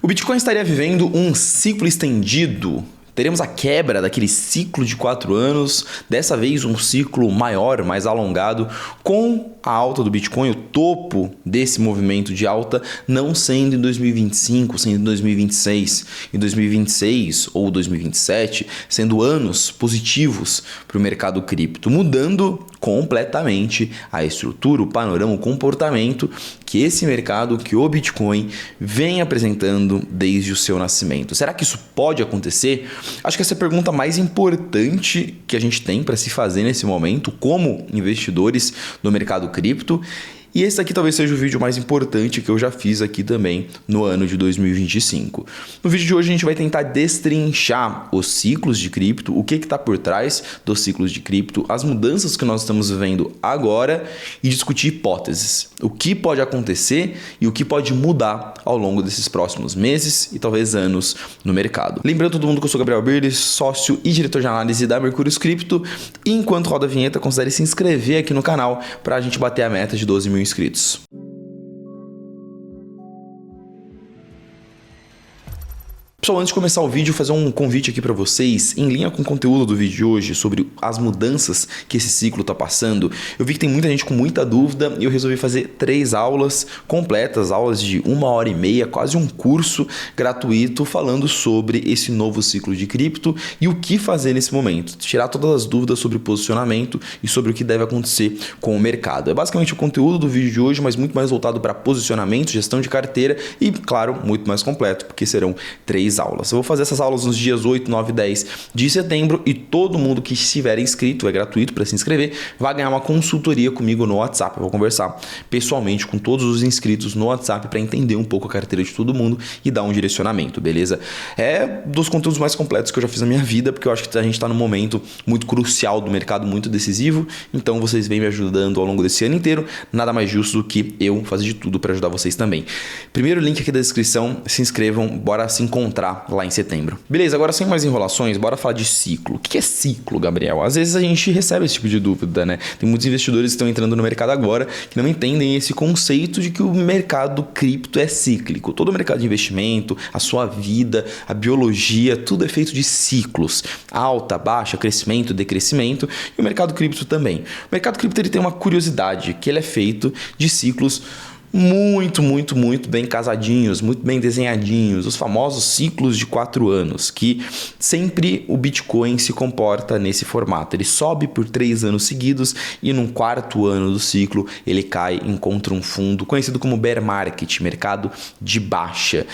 O Bitcoin estaria vivendo um ciclo estendido. Teremos a quebra daquele ciclo de 4 anos, dessa vez um ciclo maior, mais alongado, com a alta do Bitcoin, o topo desse movimento de alta não sendo em 2025, sendo em 2026, em 2026 ou 2027, sendo anos positivos para o mercado cripto, mudando completamente a estrutura, o panorama, o comportamento que esse mercado, que o Bitcoin vem apresentando desde o seu nascimento. Será que isso pode acontecer? Acho que essa é a pergunta mais importante que a gente tem para se fazer nesse momento, como investidores do mercado cripto. E esse aqui talvez seja o vídeo mais importante que eu já fiz aqui também no ano de 2025. No vídeo de hoje a gente vai tentar destrinchar os ciclos de cripto, o que está por trás dos ciclos de cripto, as mudanças que nós estamos vivendo agora e discutir hipóteses. O que pode acontecer e o que pode mudar ao longo desses próximos meses e talvez anos no mercado. Lembrando todo mundo que eu sou Gabriel Birles, sócio e diretor de análise da Mercúrio Cripto. E enquanto roda a vinheta, considere se inscrever aqui no canal para a gente bater a meta de 12 mil inscritos. Pessoal, antes de começar o vídeo, fazer um convite aqui para vocês, em linha com o conteúdo do vídeo de hoje, sobre as mudanças que esse ciclo está passando. Eu vi que tem muita gente com muita dúvida e eu resolvi fazer 3 aulas completas, aulas de 1h30, quase um curso gratuito, falando sobre esse novo ciclo de cripto e o que fazer nesse momento. Tirar todas as dúvidas sobre o posicionamento e sobre o que deve acontecer com o mercado. É basicamente o conteúdo do vídeo de hoje, mas muito mais voltado para posicionamento, gestão de carteira e, claro, muito mais completo, porque serão 3 aulas. Eu vou fazer essas aulas nos dias 8, 9 e 10 de setembro e todo mundo que estiver inscrito, é gratuito para se inscrever, vai ganhar uma consultoria comigo no WhatsApp. Eu vou conversar pessoalmente com todos os inscritos no WhatsApp para entender um pouco a carteira de todo mundo e dar um direcionamento, beleza? É dos conteúdos mais completos que eu já fiz na minha vida, porque eu acho que a gente está num momento muito crucial do mercado, muito decisivo, então vocês vêm me ajudando ao longo desse ano inteiro, nada mais justo do que eu fazer de tudo para ajudar vocês também. Primeiro link aqui da descrição, se inscrevam, bora se encontrar lá em setembro. Beleza, agora sem mais enrolações, bora falar de ciclo. O que é ciclo, Gabriel? Às vezes a gente recebe esse tipo de dúvida, né? Tem muitos investidores que estão entrando no mercado agora que não entendem esse conceito de que o mercado cripto é cíclico. Todo o mercado de investimento, a sua vida, a biologia, tudo é feito de ciclos. Alta, baixa, crescimento, decrescimento e o mercado cripto também. O mercado cripto ele tem uma curiosidade, que ele é feito de ciclos muito bem casadinhos, muito bem desenhadinhos, os famosos ciclos de 4 anos, que sempre o Bitcoin se comporta nesse formato. Ele sobe por 3 anos seguidos e no 4º ano do ciclo ele cai, encontra um fundo conhecido como bear market, mercado de baixa.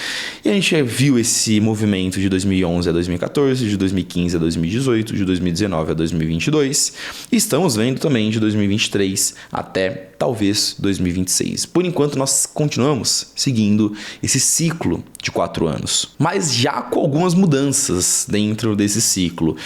E a gente viu esse movimento de 2011 a 2014, de 2015 a 2018, de 2019 a 2022 e estamos vendo também de 2023 até talvez 2026. Por enquanto nós continuamos seguindo esse ciclo de 4 anos, mas já com algumas mudanças dentro desse ciclo.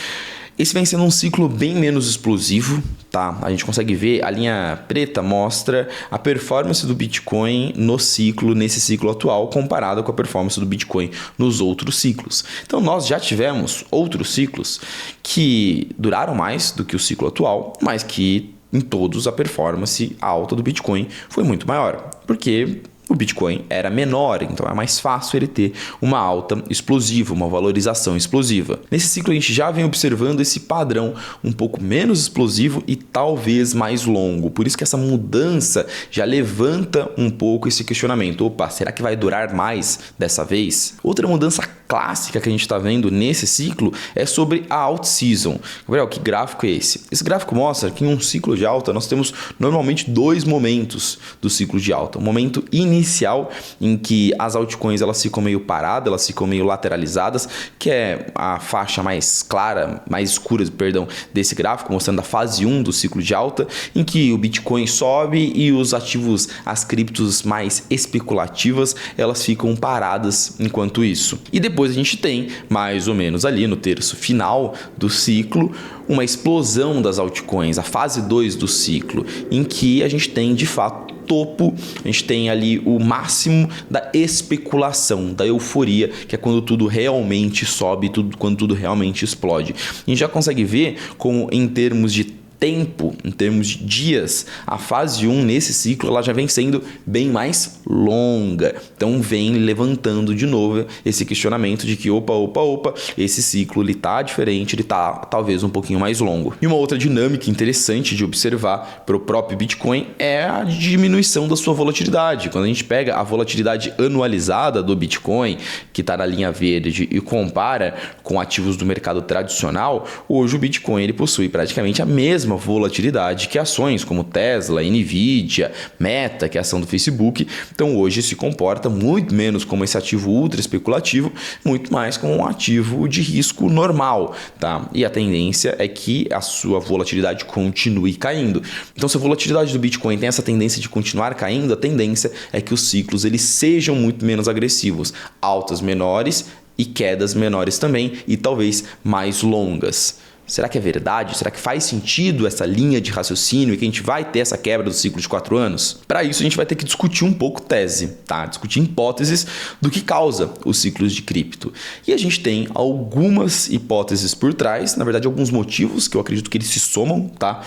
Esse vem sendo um ciclo bem menos explosivo, tá? A gente consegue ver, a linha preta mostra a performance do Bitcoin no ciclo, nesse ciclo atual, comparada com a performance do Bitcoin nos outros ciclos. Então nós já tivemos outros ciclos que duraram mais do que o ciclo atual, mas que em todos a performance alta do Bitcoin foi muito maior, porque o Bitcoin era menor, então é mais fácil ele ter uma alta explosiva, uma valorização explosiva. Nesse ciclo a gente já vem observando esse padrão um pouco menos explosivo e talvez mais longo. Por isso que essa mudança já levanta um pouco esse questionamento. Opa, será que vai durar mais dessa vez? Outra mudança clássica que a gente está vendo nesse ciclo é sobre a alt season. Gabriel, que gráfico é esse? Esse gráfico mostra que em um ciclo de alta nós temos normalmente 2 momentos do ciclo de alta. Um momento inicial em que as altcoins elas ficam meio paradas, elas ficam meio lateralizadas, que é a faixa mais clara, mais escura, perdão, desse gráfico, mostrando a fase 1 do ciclo de alta, em que o Bitcoin sobe e os ativos, as criptos mais especulativas, elas ficam paradas enquanto isso. E depois a gente tem, mais ou menos ali no terço final do ciclo, uma explosão das altcoins, a fase 2 do ciclo, em que a gente tem de fato topo, a gente tem ali o máximo da especulação, da euforia, que é quando tudo realmente sobe, quando tudo realmente explode. A gente já consegue ver como em termos de tempo, em termos de dias, a fase 1 nesse ciclo ela já vem sendo bem mais longa. Então vem levantando de novo esse questionamento de que opa, esse ciclo ele tá diferente, ele tá talvez um pouquinho mais longo. E uma outra dinâmica interessante de observar para o próprio Bitcoin é a diminuição da sua volatilidade. Quando a gente pega a volatilidade anualizada do Bitcoin, que está na linha verde, e compara com ativos do mercado tradicional, hoje o Bitcoin ele possui praticamente a mesma volatilidade que ações como Tesla, Nvidia, Meta, que é a ação do Facebook. Então hoje se comporta muito menos como esse ativo ultra especulativo, muito mais como um ativo de risco normal, tá? E a tendência é que a sua volatilidade continue caindo. Então se a volatilidade do Bitcoin tem essa tendência de continuar caindo, a tendência é que os ciclos eles sejam muito menos agressivos, altas menores e quedas menores também, e talvez mais longas. Será que é verdade? Será que faz sentido essa linha de raciocínio e que a gente vai ter essa quebra do ciclo de 4 anos? Para isso, a gente vai ter que discutir um pouco tese, tá? Discutir hipóteses do que causa os ciclos de cripto. E a gente tem algumas hipóteses por trás, na verdade, alguns motivos que eu acredito que eles se somam, tá?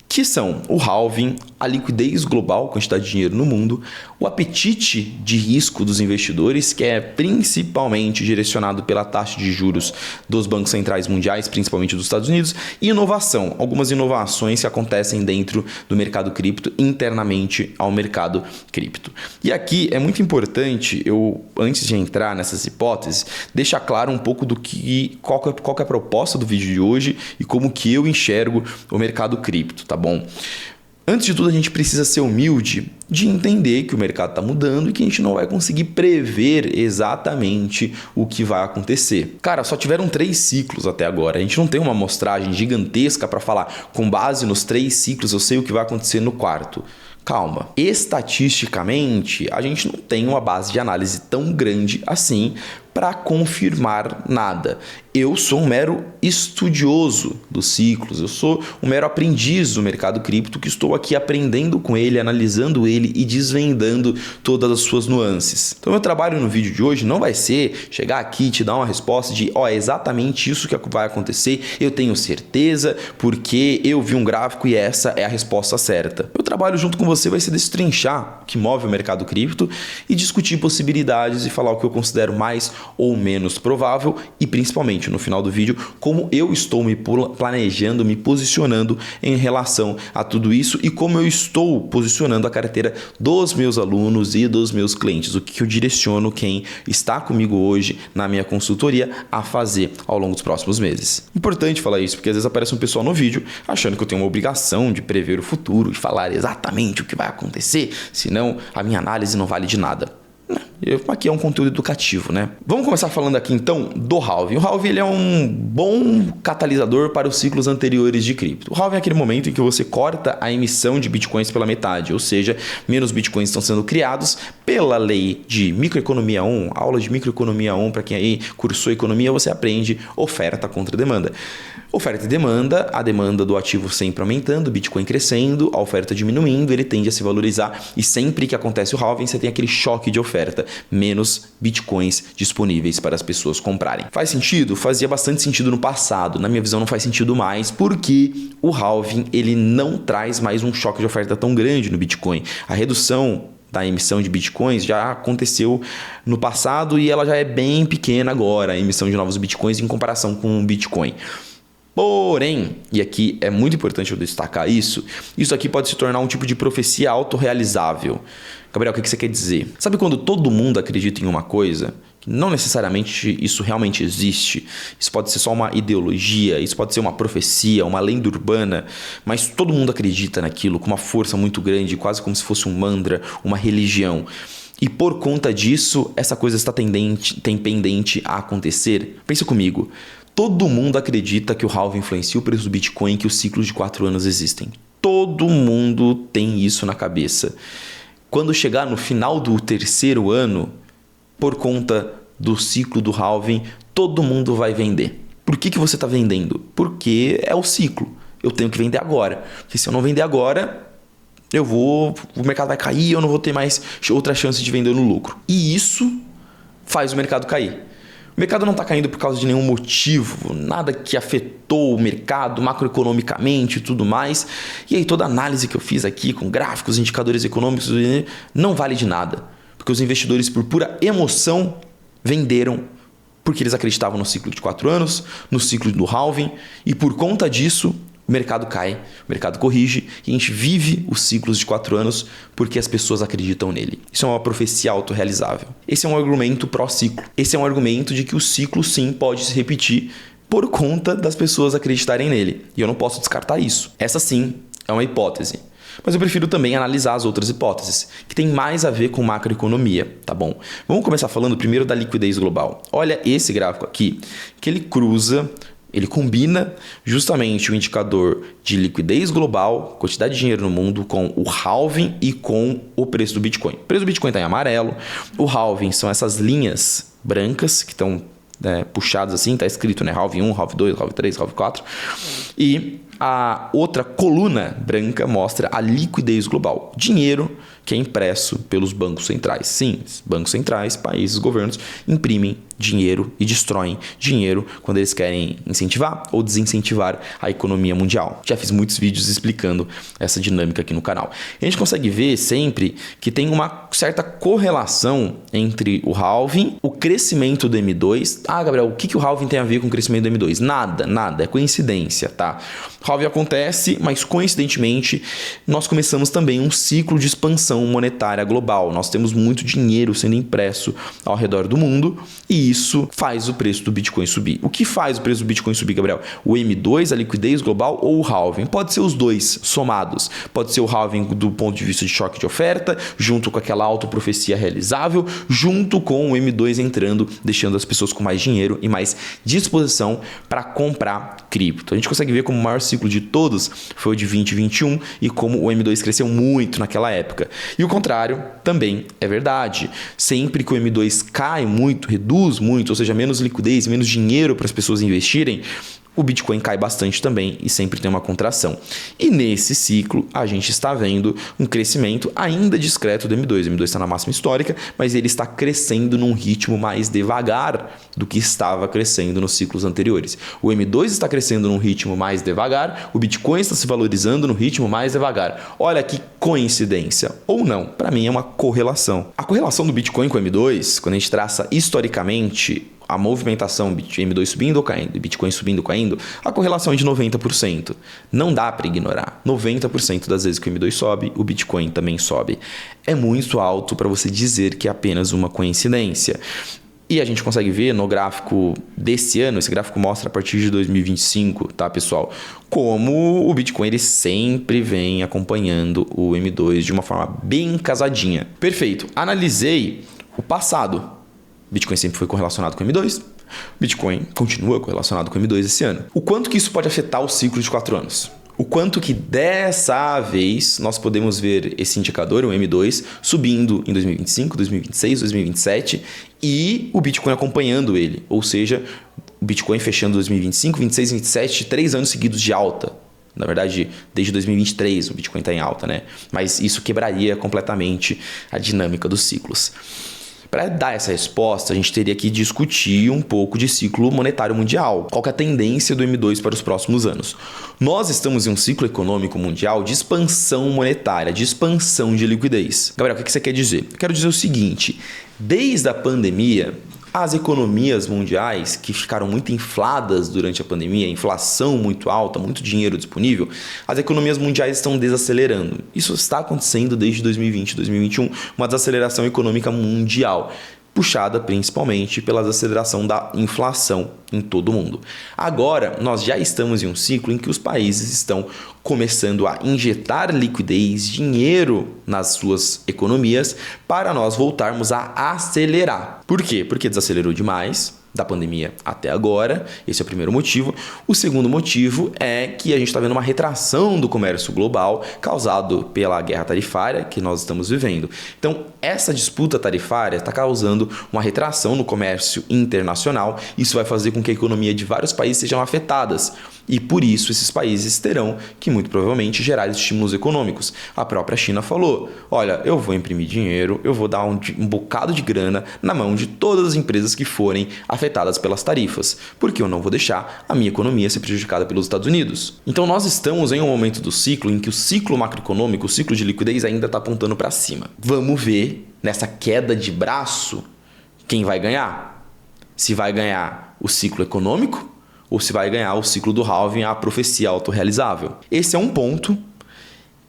Que são o halving, a liquidez global, quantidade de dinheiro no mundo, o apetite de risco dos investidores, que é principalmente direcionado pela taxa de juros dos bancos centrais mundiais, principalmente dos Estados Unidos, e inovação, algumas inovações que acontecem dentro do mercado cripto, internamente ao mercado cripto. E aqui é muito importante, antes de entrar nessas hipóteses, deixar claro um pouco do qual que é a proposta do vídeo de hoje e como que eu enxergo o mercado cripto, tá bom? Antes de tudo, a gente precisa ser humilde de entender que o mercado está mudando e que a gente não vai conseguir prever exatamente o que vai acontecer. Cara, só tiveram 3 ciclos até agora. A gente não tem uma amostragem gigantesca para falar com base nos 3 ciclos eu sei o que vai acontecer no 4º. Calma. Estatisticamente, a gente não tem uma base de análise tão grande assim para confirmar nada. Eu sou um mero estudioso dos ciclos, eu sou um mero aprendiz do mercado cripto que estou aqui aprendendo com ele, analisando ele e desvendando todas as suas nuances. Então, meu trabalho no vídeo de hoje não vai ser chegar aqui e te dar uma resposta de é exatamente isso que vai acontecer, eu tenho certeza porque eu vi um gráfico e essa é a resposta certa. Meu trabalho junto com você vai ser destrinchar o que move o mercado cripto e discutir possibilidades e falar o que eu considero mais ou menos provável e principalmente no final do vídeo como eu estou me planejando, me posicionando em relação a tudo isso e como eu estou posicionando a carteira dos meus alunos e dos meus clientes, o que eu direciono quem está comigo hoje na minha consultoria a fazer ao longo dos próximos meses. Importante falar isso porque às vezes aparece um pessoal no vídeo achando que eu tenho uma obrigação de prever o futuro, de falar exatamente o que vai acontecer, senão a minha análise não vale de nada. Aqui é um conteúdo educativo, né? Vamos começar falando aqui então do halving. O halving ele é um bom catalisador para os ciclos anteriores de cripto. O halving é aquele momento em que você corta a emissão de bitcoins pela metade, ou seja, menos bitcoins estão sendo criados pela lei de microeconomia 1, aula de microeconomia 1, para quem aí cursou economia, você aprende oferta contra demanda. Oferta e demanda, a demanda do ativo sempre aumentando, o Bitcoin crescendo, a oferta diminuindo, ele tende a se valorizar e sempre que acontece o halving você tem aquele choque de oferta, menos Bitcoins disponíveis para as pessoas comprarem. Faz sentido? Fazia bastante sentido no passado, na minha visão não faz sentido mais, porque o halving ele não traz mais um choque de oferta tão grande no Bitcoin. A redução da emissão de bitcoins já aconteceu no passado e ela já é bem pequena agora, a emissão de novos bitcoins em comparação com o Bitcoin. Porém, e aqui é muito importante eu destacar isso aqui pode se tornar um tipo de profecia autorrealizável. Gabriel, o que você quer dizer? Sabe quando todo mundo acredita em uma coisa? Não necessariamente isso realmente existe. Isso pode ser só uma ideologia, isso pode ser uma profecia, uma lenda urbana, mas todo mundo acredita naquilo com uma força muito grande, quase como se fosse um mantra, uma religião. E por conta disso, essa coisa está pendente a acontecer. Pensa comigo. Todo mundo acredita que o halving influencia o preço do Bitcoin, que os ciclos de 4 anos existem. Todo mundo tem isso na cabeça. Quando chegar no final do 3º ano, por conta do ciclo do halving, todo mundo vai vender. Por que você está vendendo? Porque é o ciclo. Eu tenho que vender agora. Porque se eu não vender agora, o mercado vai cair e eu não vou ter mais outra chance de vender no lucro. E isso faz o mercado cair. O mercado não está caindo por causa de nenhum motivo, nada que afetou o mercado macroeconomicamente e tudo mais. E aí toda a análise que eu fiz aqui com gráficos, indicadores econômicos, não vale de nada. Porque os investidores, por pura emoção, venderam porque eles acreditavam no ciclo de 4 anos, no ciclo do halving, e por conta disso o mercado cai, o mercado corrige e a gente vive os ciclos de 4 anos porque as pessoas acreditam nele. Isso é uma profecia autorrealizável. Esse é um argumento pró-ciclo. Esse é um argumento de que o ciclo sim pode se repetir por conta das pessoas acreditarem nele. E eu não posso descartar isso. Essa sim é uma hipótese. Mas eu prefiro também analisar as outras hipóteses, que tem mais a ver com macroeconomia, tá bom? Vamos começar falando primeiro da liquidez global. Olha esse gráfico aqui, que ele combina justamente o indicador de liquidez global, quantidade de dinheiro no mundo, com o halving e com o preço do Bitcoin. O preço do Bitcoin está em amarelo, o halving são essas linhas brancas que estão puxadas assim, está escrito, né? Halving 1, halving 2, halving 3, halving 4. E a outra coluna branca mostra a liquidez global. Dinheiro que é impresso pelos bancos centrais. Sim, bancos centrais, países, governos imprimem dinheiro e destroem dinheiro quando eles querem incentivar ou desincentivar a economia mundial. Já fiz muitos vídeos explicando essa dinâmica aqui no canal. A gente consegue ver sempre que tem uma certa correlação entre o halving, o crescimento do M2. Ah, Gabriel, o que o halving tem a ver com o crescimento do M2? Nada, é coincidência, tá? O halving acontece, mas coincidentemente nós começamos também um ciclo de expansão monetária global. Nós temos muito dinheiro sendo impresso ao redor do mundo e isso faz o preço do Bitcoin subir. O que faz o preço do Bitcoin subir, Gabriel? O M2, a liquidez global ou o halving? Pode ser os dois somados. Pode ser o halving do ponto de vista de choque de oferta, junto com aquela autoprofecia realizável, junto com o M2 entrando, deixando as pessoas com mais dinheiro e mais disposição para comprar cripto. A gente consegue ver como o maior ciclo de todos foi o de 2021 e como o M2 cresceu muito naquela época. E o contrário também é verdade. Sempre que o M2 cai muito, reduz muito, ou seja, menos liquidez, menos dinheiro para as pessoas investirem, o Bitcoin cai bastante também e sempre tem uma contração. E nesse ciclo, a gente está vendo um crescimento ainda discreto do M2. O M2 está na máxima histórica, mas ele está crescendo num ritmo mais devagar do que estava crescendo nos ciclos anteriores. O M2 está crescendo num ritmo mais devagar, o Bitcoin está se valorizando num ritmo mais devagar. Olha que coincidência. Ou não, para mim é uma correlação. A correlação do Bitcoin com o M2, quando a gente traça historicamente a movimentação M2 subindo ou caindo e Bitcoin subindo ou caindo, a correlação é de 90%. Não dá para ignorar. 90% das vezes que o M2 sobe, o Bitcoin também sobe. É muito alto para você dizer que é apenas uma coincidência. E a gente consegue ver no gráfico desse ano, esse gráfico mostra a partir de 2025, tá, pessoal? Como o Bitcoin ele sempre vem acompanhando o M2 de uma forma bem casadinha. Perfeito. Analisei o passado. Bitcoin sempre foi correlacionado com o M2. Bitcoin continua correlacionado com o M2 esse ano. O quanto que isso pode afetar o ciclo de 4 anos? O quanto que dessa vez nós podemos ver esse indicador, o M2, subindo em 2025, 2026, 2027 e o Bitcoin acompanhando ele. Ou seja, o Bitcoin fechando 2025, 26, 27, 3 anos seguidos de alta. Na verdade, desde 2023 o Bitcoin está em alta, né? Mas isso quebraria completamente a dinâmica dos ciclos. Para dar essa resposta, a gente teria que discutir um pouco de ciclo monetário mundial. Qual que é a tendência do M2 para os próximos anos? Nós estamos em um ciclo econômico mundial de expansão monetária, de expansão de liquidez. Gabriel, o que você quer dizer? Eu quero dizer o seguinte, desde a pandemia, as economias mundiais que ficaram muito infladas durante a pandemia, inflação muito alta, muito dinheiro disponível, as economias mundiais estão desacelerando. Isso está acontecendo desde 2020, 2021, uma desaceleração econômica mundial, puxada principalmente pela desaceleração da inflação em todo o mundo. Agora, nós já estamos em um ciclo em que os países estão começando a injetar liquidez, dinheiro nas suas economias para nós voltarmos a acelerar. Por quê? Porque desacelerou demais da pandemia até agora, esse é o primeiro motivo. O segundo motivo é que a gente está vendo uma retração do comércio global causado pela guerra tarifária que nós estamos vivendo. Então, essa disputa tarifária está causando uma retração no comércio internacional. Isso vai fazer com que a economia de vários países sejam afetadas. E por isso esses países terão que muito provavelmente gerar estímulos econômicos. A própria China falou, olha, eu vou imprimir dinheiro, eu vou dar um bocado de grana na mão de todas as empresas que forem afetadas pelas tarifas, porque eu não vou deixar a minha economia ser prejudicada pelos Estados Unidos. Então nós estamos em um momento do ciclo em que o ciclo macroeconômico, o ciclo de liquidez ainda está apontando para cima. Vamos ver nessa queda de braço quem vai ganhar. Se vai ganhar o ciclo econômico ou se vai ganhar o ciclo do halving, a profecia autorrealizável. Esse é um ponto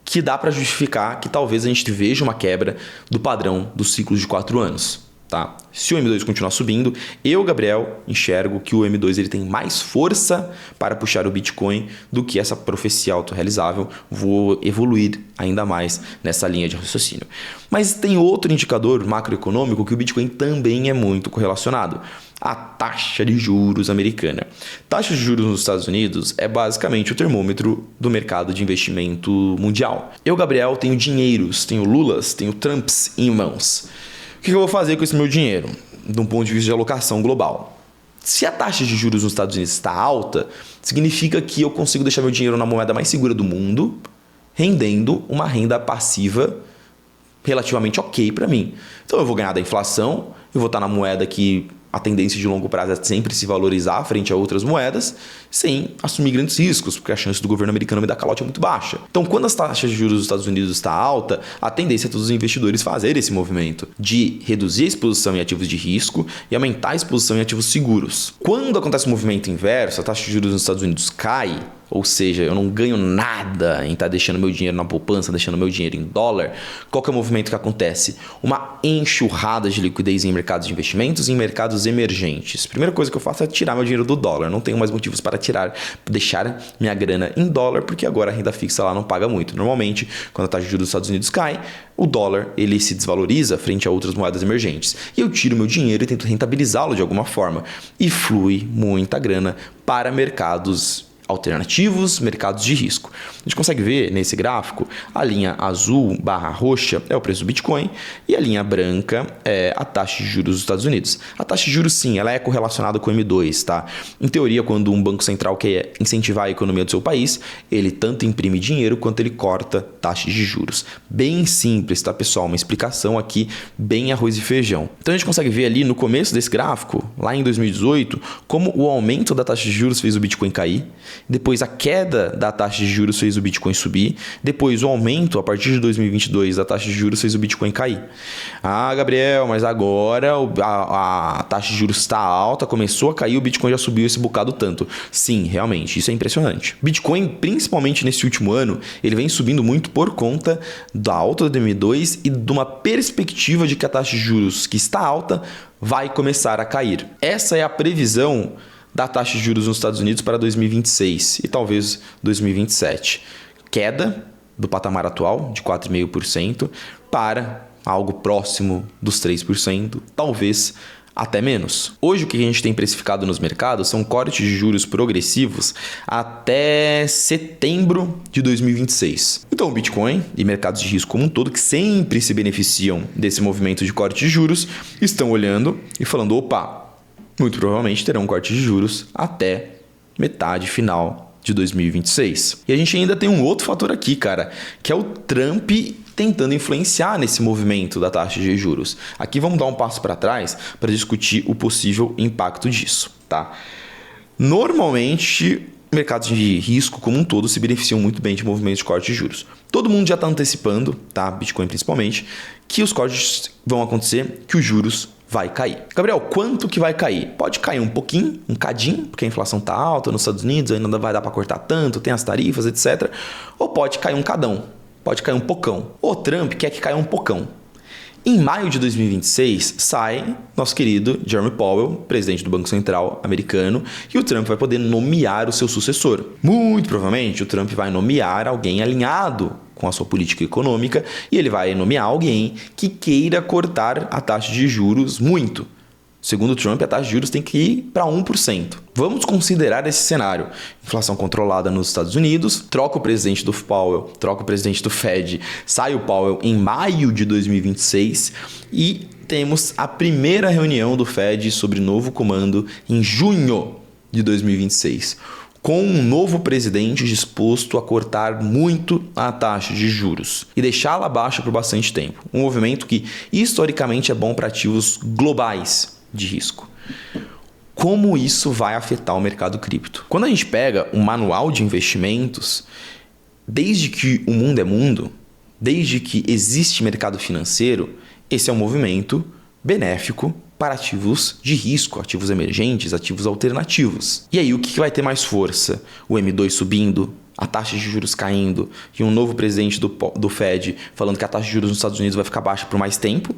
que dá para justificar que talvez a gente veja uma quebra do padrão dos ciclos de 4 anos. Tá? Se o M2 continuar subindo, eu, Gabriel, enxergo que o M2 ele tem mais força para puxar o Bitcoin do que essa profecia autorrealizável. Vou evoluir ainda mais nessa linha de raciocínio. Mas tem outro indicador macroeconômico que o Bitcoin também é muito correlacionado. A taxa de juros americana. Taxa de juros nos Estados Unidos é basicamente o termômetro do mercado de investimento mundial. Eu, Gabriel, tenho dinheiros, tenho lulas, tenho Trumps em mãos. O que eu vou fazer com esse meu dinheiro, de um ponto de vista de alocação global? Se a taxa de juros nos Estados Unidos está alta, significa que eu consigo deixar meu dinheiro na moeda mais segura do mundo, rendendo uma renda passiva relativamente ok para mim. Então eu vou ganhar da inflação, eu vou estar na moeda que a tendência de longo prazo é sempre se valorizar frente a outras moedas, sem assumir grandes riscos, porque a chance do governo americano me dar calote é muito baixa. Então, quando as taxas de juros dos Estados Unidos está alta, a tendência é todos os investidores fazerem esse movimento de reduzir a exposição em ativos de risco e aumentar a exposição em ativos seguros. Quando acontece o movimento inverso, a taxa de juros nos Estados Unidos cai, ou seja, eu não ganho nada em estar deixando meu dinheiro na poupança, deixando meu dinheiro em dólar, qual que é o movimento que acontece? Uma enxurrada de liquidez em mercados de investimentos e em mercados emergentes. Primeira coisa que eu faço é tirar meu dinheiro do dólar. Não tenho mais motivos para deixar minha grana em dólar, porque agora a renda fixa lá não paga muito. Normalmente, quando a taxa de juros dos Estados Unidos cai, o dólar ele se desvaloriza frente a outras moedas emergentes. E eu tiro meu dinheiro e tento rentabilizá-lo de alguma forma. E flui muita grana para mercados alternativos, mercados de risco. A gente consegue ver nesse gráfico a linha azul barra roxa é o preço do Bitcoin e a linha branca é a taxa de juros dos Estados Unidos. A taxa de juros, sim, ela é correlacionada com o M2, tá? Em teoria, quando um banco central quer incentivar a economia do seu país, ele tanto imprime dinheiro quanto ele corta taxas de juros. Bem simples, tá, pessoal? Uma explicação aqui bem arroz e feijão. Então a gente consegue ver ali no começo desse gráfico, lá em 2018, como o aumento da taxa de juros fez o Bitcoin cair. Depois a queda da taxa de juros fez o Bitcoin subir. Depois o aumento a partir de 2022 da taxa de juros fez o Bitcoin cair. Ah, Gabriel, mas agora a taxa de juros está alta, começou a cair, o Bitcoin já subiu esse bocado tanto. Sim, realmente, isso é impressionante. Bitcoin, principalmente nesse último ano, ele vem subindo muito por conta da alta do M2 e de uma perspectiva de que a taxa de juros que está alta vai começar a cair. Essa é a previsão da taxa de juros nos Estados Unidos para 2026 e talvez 2027. Queda do patamar atual de 4,5% para algo próximo dos 3%, talvez até menos. Hoje o que a gente tem precificado nos mercados são cortes de juros progressivos até setembro de 2026. Então o Bitcoin e mercados de risco como um todo, que sempre se beneficiam desse movimento de corte de juros, estão olhando e falando, opa, muito provavelmente terão um corte de juros até metade final de 2026. E a gente ainda tem um outro fator aqui, cara, que é o Trump tentando influenciar nesse movimento da taxa de juros. Aqui vamos dar um passo para trás para discutir o possível impacto disso, tá? Normalmente, mercados de risco como um todo se beneficiam muito bem de movimentos de corte de juros. Todo mundo já está antecipando, tá? Bitcoin principalmente, que os cortes vão acontecer, que os juros vai cair. Gabriel, quanto que vai cair? Pode cair um pouquinho, um cadinho, porque a inflação está alta nos Estados Unidos, ainda não vai dar para cortar tanto, tem as tarifas, etc. Ou pode cair um cadão, pode cair um pocão. O Trump quer que caia um pocão. Em maio de 2026, sai nosso querido Jerome Powell, presidente do Banco Central americano, e o Trump vai poder nomear o seu sucessor. Muito provavelmente, o Trump vai nomear alguém alinhado com a sua política econômica e ele vai nomear alguém que queira cortar a taxa de juros muito. Segundo Trump, a taxa de juros tem que ir para 1%. Vamos considerar esse cenário. Inflação controlada nos Estados Unidos, troca o presidente do Powell, troca o presidente do Fed, sai o Powell em maio de 2026 e temos a primeira reunião do Fed sobre novo comando em junho de 2026. com um novo presidente disposto a cortar muito a taxa de juros e deixá-la baixa por bastante tempo. Um movimento que historicamente é bom para ativos globais de risco. Como isso vai afetar o mercado cripto? Quando a gente pega um manual de investimentos, desde que o mundo é mundo, desde que existe mercado financeiro, esse é um movimento benéfico para ativos de risco, ativos emergentes, ativos alternativos. E aí, o que vai ter mais força? O M2 subindo, a taxa de juros caindo e um novo presidente do Fed falando que a taxa de juros nos Estados Unidos vai ficar baixa por mais tempo?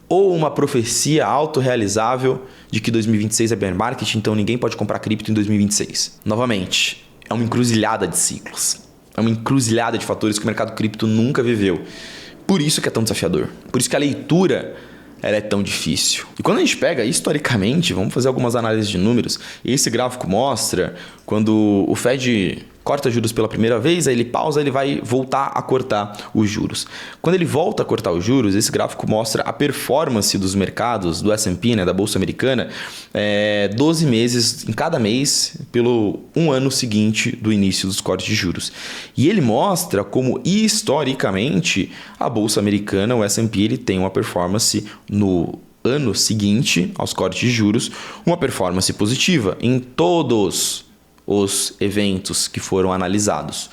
Ou uma profecia autorrealizável de que 2026 é bear market, então ninguém pode comprar cripto em 2026? Novamente, é uma encruzilhada de ciclos. É uma encruzilhada de fatores que o mercado cripto nunca viveu. Por isso que é tão desafiador. Por isso que a leitura ela é tão difícil. E quando a gente pega historicamente, vamos fazer algumas análises de números, e esse gráfico mostra quando o Fed corta juros pela primeira vez, aí ele pausa, ele vai voltar a cortar os juros. Quando ele volta a cortar os juros, esse gráfico mostra a performance dos mercados, do S&P, da Bolsa Americana, 12 meses em cada mês, pelo um ano seguinte do início dos cortes de juros. E ele mostra como, historicamente, a Bolsa Americana, o S&P, ele tem uma performance no ano seguinte aos cortes de juros, uma performance positiva em todos os eventos que foram analisados.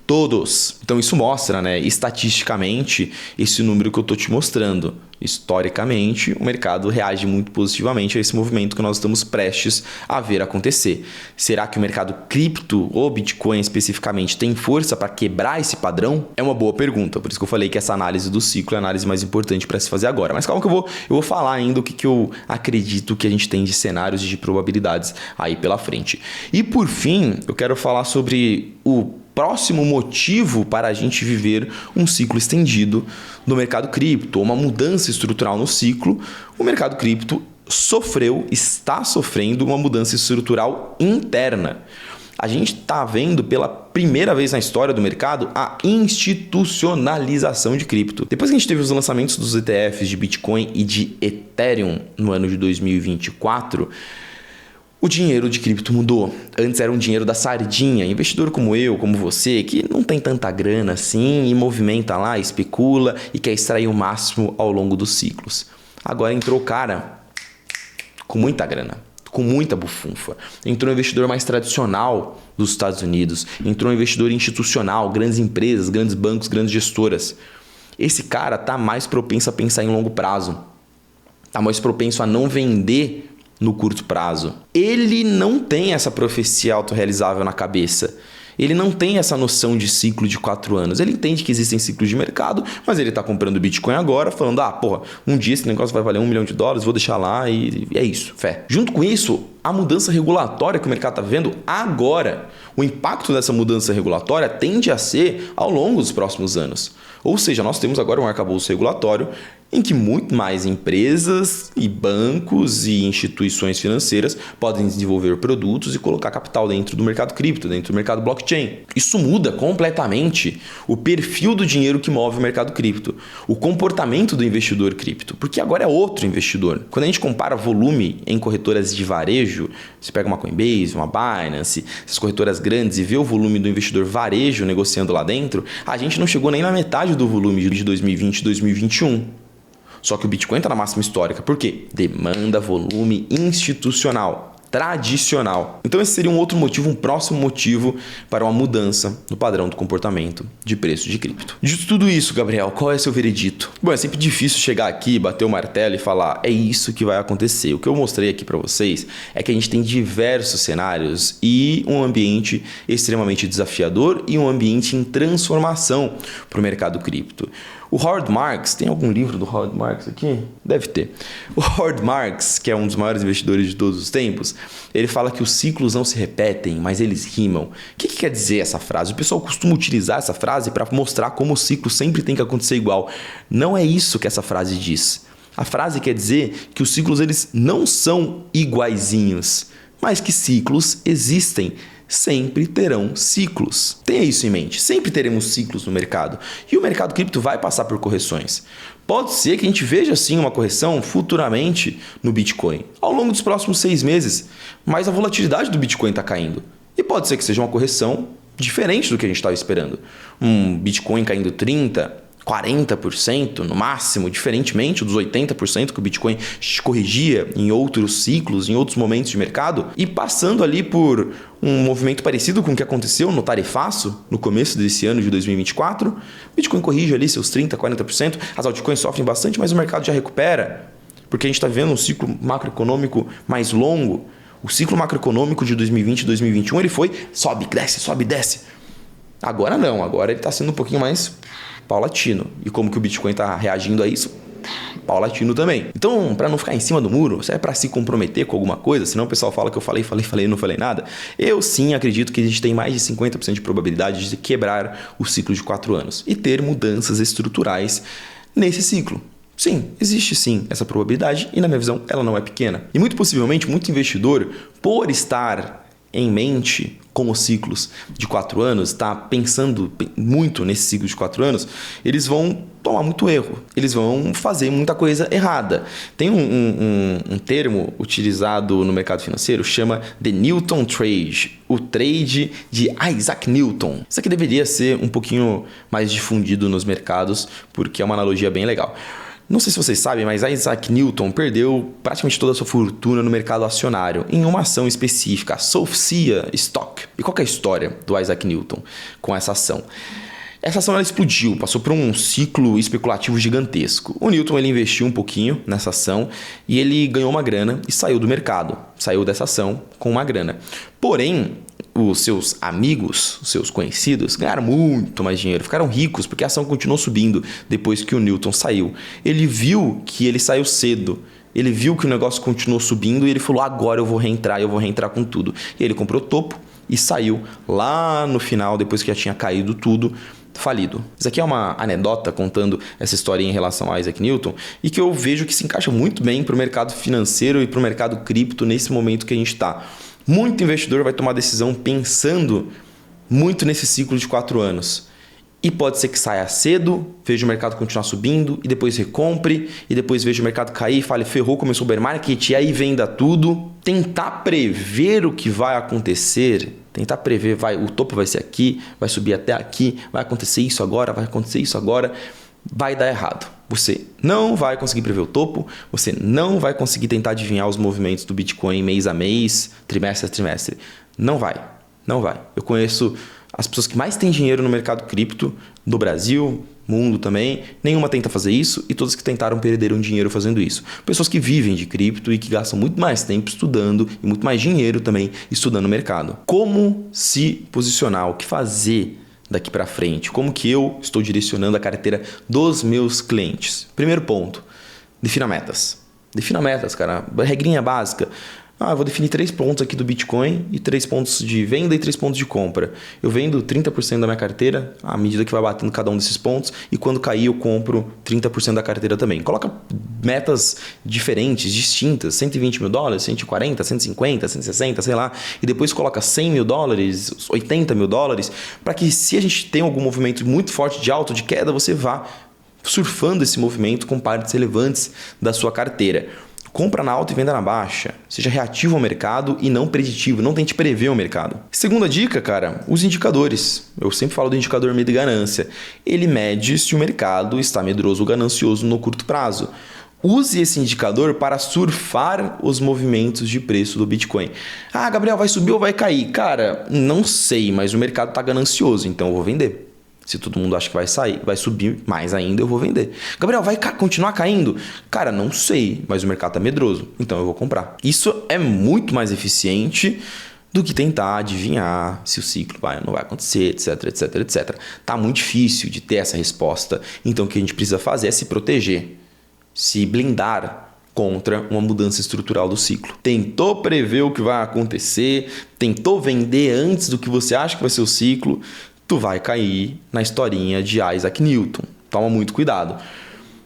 Todos. Então isso mostra, estatisticamente, esse número que eu estou te mostrando. Historicamente, o mercado reage muito positivamente a esse movimento que nós estamos prestes a ver acontecer. Será que o mercado cripto, ou Bitcoin especificamente, tem força para quebrar esse padrão? É uma boa pergunta, por isso que eu falei que essa análise do ciclo é a análise mais importante para se fazer agora. Mas calma que eu vou falar ainda o que eu acredito que a gente tem de cenários e de probabilidades aí pela frente. E por fim, eu quero falar sobre o próximo motivo para a gente viver um ciclo estendido no mercado cripto, uma mudança estrutural no ciclo. O mercado cripto está sofrendo uma mudança estrutural interna. A gente está vendo pela primeira vez na história do mercado a institucionalização de cripto. Depois que a gente teve os lançamentos dos ETFs de Bitcoin e de Ethereum no ano de 2024, o dinheiro de cripto mudou. Antes era um dinheiro da sardinha, investidor como eu, como você, que não tem tanta grana assim e movimenta lá, especula e quer extrair o máximo ao longo dos ciclos. Agora entrou o cara com muita grana, com muita bufunfa. Entrou um investidor mais tradicional dos Estados Unidos, entrou um investidor institucional, grandes empresas, grandes bancos, grandes gestoras. Esse cara está mais propenso a pensar em longo prazo, está mais propenso a não vender no curto prazo. Ele não tem essa profecia autorrealizável na cabeça. Ele não tem essa noção de ciclo de 4 anos. Ele entende que existem ciclos de mercado, mas ele está comprando Bitcoin agora, falando, um dia esse negócio vai valer $1 milhão, vou deixar lá e é isso, fé. Junto com isso, a mudança regulatória que o mercado está vivendo agora, o impacto dessa mudança regulatória tende a ser ao longo dos próximos anos. Ou seja, nós temos agora um arcabouço regulatório em que muito mais empresas e bancos e instituições financeiras podem desenvolver produtos e colocar capital dentro do mercado cripto, dentro do mercado blockchain. Isso muda completamente o perfil do dinheiro que move o mercado cripto, o comportamento do investidor cripto, porque agora é outro investidor. Quando a gente compara volume em corretoras de varejo, você pega uma Coinbase, uma Binance, essas corretoras grandes e vê o volume do investidor varejo negociando lá dentro, a gente não chegou nem na metade do volume de 2020 e 2021. Só que o Bitcoin está na máxima histórica. Por quê? Demanda volume institucional, tradicional. Então esse seria um outro motivo, um próximo motivo para uma mudança no padrão do comportamento de preço de cripto. Dito tudo isso, Gabriel, qual é seu veredito? Bom, é sempre difícil chegar aqui, bater o martelo e falar é isso que vai acontecer. O que eu mostrei aqui para vocês é que a gente tem diversos cenários e um ambiente extremamente desafiador e um ambiente em transformação para o mercado cripto. O Howard Marks, tem algum livro do Howard Marks aqui? Deve ter. O Howard Marks, que é um dos maiores investidores de todos os tempos, ele fala que os ciclos não se repetem, mas eles rimam. O que quer dizer essa frase? O pessoal costuma utilizar essa frase para mostrar como o ciclo sempre tem que acontecer igual. Não é isso que essa frase diz. A frase quer dizer que os ciclos eles não são iguaizinhos, mas que ciclos existem. Sempre terão ciclos. Tenha isso em mente. Sempre teremos ciclos no mercado. E o mercado cripto vai passar por correções. Pode ser que a gente veja sim uma correção futuramente no Bitcoin, ao longo dos próximos 6 meses. Mas a volatilidade do Bitcoin está caindo. E pode ser que seja uma correção diferente do que a gente estava esperando. Um Bitcoin caindo 30%, 40% no máximo, diferentemente dos 80% que o Bitcoin corrigia em outros ciclos, em outros momentos de mercado, e passando ali por um movimento parecido com o que aconteceu no tarifaço no começo desse ano de 2024. O Bitcoin corrige ali seus 30%, 40%, as altcoins sofrem bastante, mas o mercado já recupera, porque a gente está vendo um ciclo macroeconômico mais longo. O ciclo macroeconômico de 2020 e 2021 ele foi sobe, desce. Agora não, agora ele está sendo um pouquinho mais paulatino. E como que o Bitcoin está reagindo a isso? Paulatino também. Então, para não ficar em cima do muro, se é para se comprometer com alguma coisa, senão o pessoal fala que eu falei e não falei nada, eu sim acredito que a gente tem mais de 50% de probabilidade de quebrar o ciclo de 4 anos e ter mudanças estruturais nesse ciclo. Sim, existe sim essa probabilidade e na minha visão ela não é pequena. E muito possivelmente, muito investidor, por estar em mente com os ciclos de 4 anos, está pensando muito nesse ciclo de 4 anos, eles vão tomar muito erro, eles vão fazer muita coisa errada. Tem um termo utilizado no mercado financeiro, chama The Newton Trade, o trade de Isaac Newton. Isso aqui deveria ser um pouquinho mais difundido nos mercados, porque é uma analogia bem legal. Não sei se vocês sabem, mas Isaac Newton perdeu praticamente toda a sua fortuna no mercado acionário em uma ação específica, a Sophia Stock. E qual que é a história do Isaac Newton com essa ação? Essa ação ela explodiu, passou por um ciclo especulativo gigantesco. O Newton ele investiu um pouquinho nessa ação e ele ganhou uma grana e saiu do mercado. Saiu dessa ação com uma grana. Porém, os seus amigos, os seus conhecidos, ganharam muito mais dinheiro, ficaram ricos porque a ação continuou subindo depois que o Newton saiu. Ele viu que ele saiu cedo, ele viu que o negócio continuou subindo e ele falou, agora eu vou reentrar com tudo. E ele comprou topo e saiu lá no final, depois que já tinha caído tudo, falido. Isso aqui é uma anedota contando essa história em relação a Isaac Newton e que eu vejo que se encaixa muito bem para o mercado financeiro e para o mercado cripto nesse momento que a gente está. Muito investidor vai tomar decisão pensando muito nesse ciclo de 4 anos. E pode ser que saia cedo, veja o mercado continuar subindo, e depois recompre, e depois veja o mercado cair, fale, ferrou, começou o bear market, e aí venda tudo. Tentar prever o que vai acontecer, tentar prever, o topo vai ser aqui, vai subir até aqui, vai acontecer isso agora, vai dar errado. Você não vai conseguir prever o topo, você não vai conseguir tentar adivinhar os movimentos do Bitcoin mês a mês, trimestre a trimestre. Não vai. Eu conheço as pessoas que mais têm dinheiro no mercado cripto do Brasil, mundo também, nenhuma tenta fazer isso e todas que tentaram perderam dinheiro fazendo isso. Pessoas que vivem de cripto e que gastam muito mais tempo estudando e muito mais dinheiro também estudando o mercado. Como se posicionar, o que fazer daqui para frente? Como que eu estou direcionando a carteira dos meus clientes? Primeiro ponto, defina metas. Defina metas, cara. Regrinha básica. Eu vou definir 3 pontos aqui do Bitcoin e 3 pontos de venda e 3 pontos de compra. Eu vendo 30% da minha carteira à medida que vai batendo cada um desses pontos e quando cair eu compro 30% da carteira também. Coloca metas diferentes, distintas, $120 mil, 140, 150, 160, sei lá, e depois coloca $100 mil, $80 mil, para que se a gente tem algum movimento muito forte de alta ou de queda, você vá surfando esse movimento com partes relevantes da sua carteira. Compra na alta e venda na baixa. Seja reativo ao mercado e não preditivo. Não tente prever o mercado. Segunda dica, cara, os indicadores. Eu sempre falo do indicador medo e ganância. Ele mede se o mercado está medroso ou ganancioso no curto prazo. Use esse indicador para surfar os movimentos de preço do Bitcoin. Gabriel, vai subir ou vai cair? Cara, não sei, mas o mercado está ganancioso, então eu vou vender. Se todo mundo acha que vai subir mais ainda, eu vou vender. Gabriel, vai continuar caindo? Cara, não sei, mas o mercado tá medroso, então eu vou comprar. Isso é muito mais eficiente do que tentar adivinhar se o ciclo vai ou não vai acontecer, etc. Tá muito difícil de ter essa resposta. Então o que a gente precisa fazer é se proteger, se blindar contra uma mudança estrutural do ciclo. Tentou prever o que vai acontecer, tentou vender antes do que você acha que vai ser o ciclo, tu vai cair na historinha de Isaac Newton. Toma muito cuidado.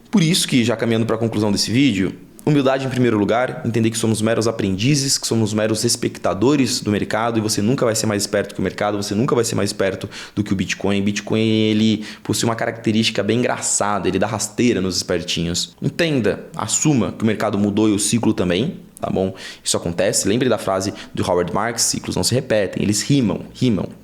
Por isso que, já caminhando para a conclusão desse vídeo, Humildade em primeiro lugar, entender que somos meros aprendizes, que somos meros espectadores do mercado e você nunca vai ser mais esperto que o mercado, você nunca vai ser mais esperto do que o Bitcoin. Bitcoin, ele possui uma característica bem engraçada, ele dá rasteira nos espertinhos. Entenda, assuma que o mercado mudou e o ciclo também, tá bom? Isso acontece. Lembre da frase do Howard Marks, ciclos não se repetem, eles rimam,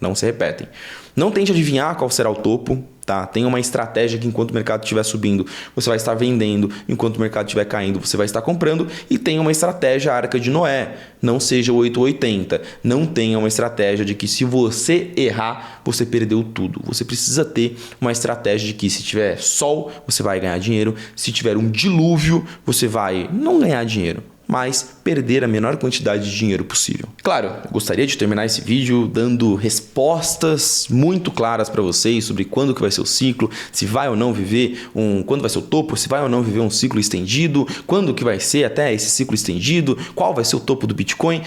não se repetem. Não tente adivinhar qual será o topo, tá? Tenha uma estratégia que enquanto o mercado estiver subindo, você vai estar vendendo, enquanto o mercado estiver caindo, você vai estar comprando, e tenha uma estratégia Arca de Noé. Não seja 880. Não tenha uma estratégia de que se você errar, você perdeu tudo. Você precisa ter uma estratégia de que se tiver sol, você vai ganhar dinheiro, se tiver um dilúvio, você vai não ganhar dinheiro, mas perder a menor quantidade de dinheiro possível. Claro, eu gostaria de terminar esse vídeo dando respostas muito claras para vocês sobre quando que vai ser o ciclo, se vai ou não viver quando vai ser o topo, se vai ou não viver um ciclo estendido, quando que vai ser até esse ciclo estendido, qual vai ser o topo do Bitcoin.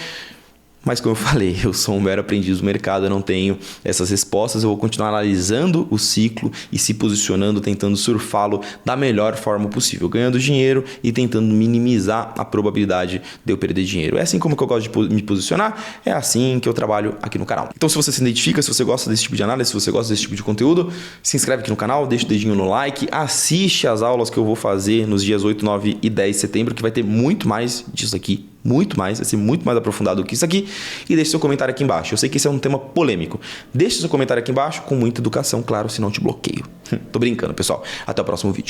Mas como eu falei, eu sou um mero aprendiz do mercado, eu não tenho essas respostas, eu vou continuar analisando o ciclo e se posicionando, tentando surfá-lo da melhor forma possível, ganhando dinheiro e tentando minimizar a probabilidade de eu perder dinheiro. É assim como que eu gosto de me posicionar, é assim que eu trabalho aqui no canal. Então se você se identifica, se você gosta desse tipo de análise, se você gosta desse tipo de conteúdo, se inscreve aqui no canal, deixa o dedinho no like, assiste as aulas que eu vou fazer nos dias 8, 9 e 10 de setembro, que vai ter muito mais disso aqui. Muito mais, vai ser muito mais aprofundado do que isso aqui. E deixe seu comentário aqui embaixo. Eu sei que esse é um tema polêmico. Deixe seu comentário aqui embaixo com muita educação, claro, senão eu te bloqueio. Tô brincando, pessoal. Até o próximo vídeo.